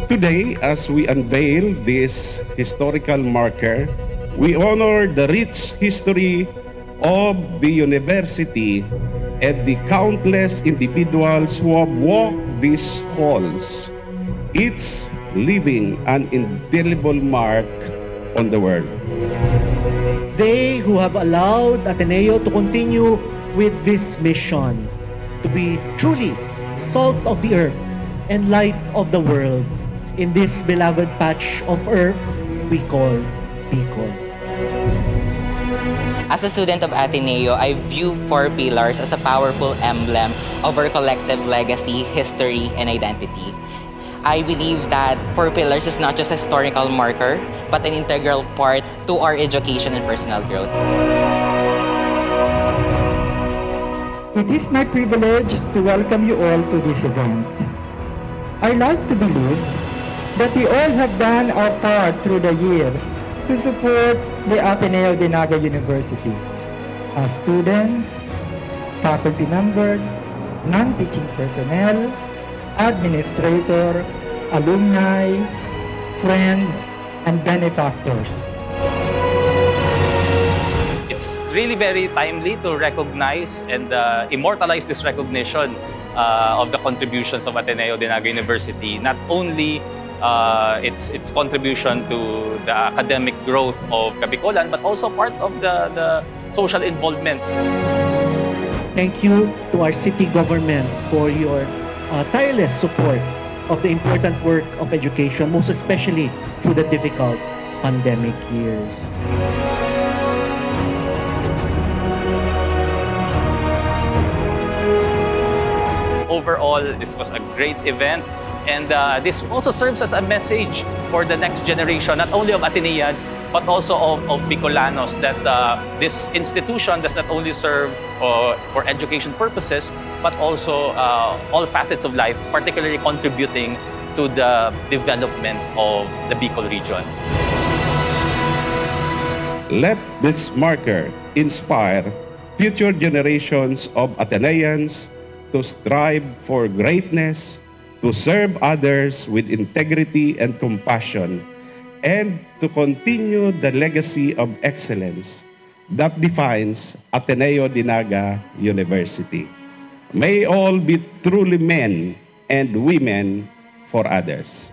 Today, as we unveil this historical marker, we honor the rich history of the university and the countless individuals who have walked these halls, each leaving an indelible mark on the world. They who have allowed Ateneo to continue with this mission, to be truly salt of the earth and light of the world in this beloved patch of earth we call Bicol. As a student of Ateneo, I view 4 pillars as a powerful emblem of our collective legacy, history, and identity. I believe that 4 pillars is not just a historical marker, but an integral part to our education and personal growth. It is my privilege to welcome you all to this event. I like to believe that we all have done our part through the years to support the Ateneo de Naga University as students, faculty members, non-teaching personnel, administrator, alumni, friends, and benefactors. It's really very timely to recognize and immortalize this recognition of the contributions of Ateneo de Naga University, not only its contribution to the academic growth of Kabicolan, but also part of the social involvement. Thank you to our city government for your tireless support of the important work of education, most especially through the difficult pandemic years. Overall, this was a great event, and this also serves as a message for the next generation, not only of Ateneans, but also of Bicolanos, that this institution does not only serve for education purposes, but also all facets of life, particularly contributing to the development of the Bicol region. Let this marker inspire future generations of Ateneans to strive for greatness, to serve others with integrity and compassion, and to continue the legacy of excellence that defines Ateneo de Naga University. May all be truly men and women for others.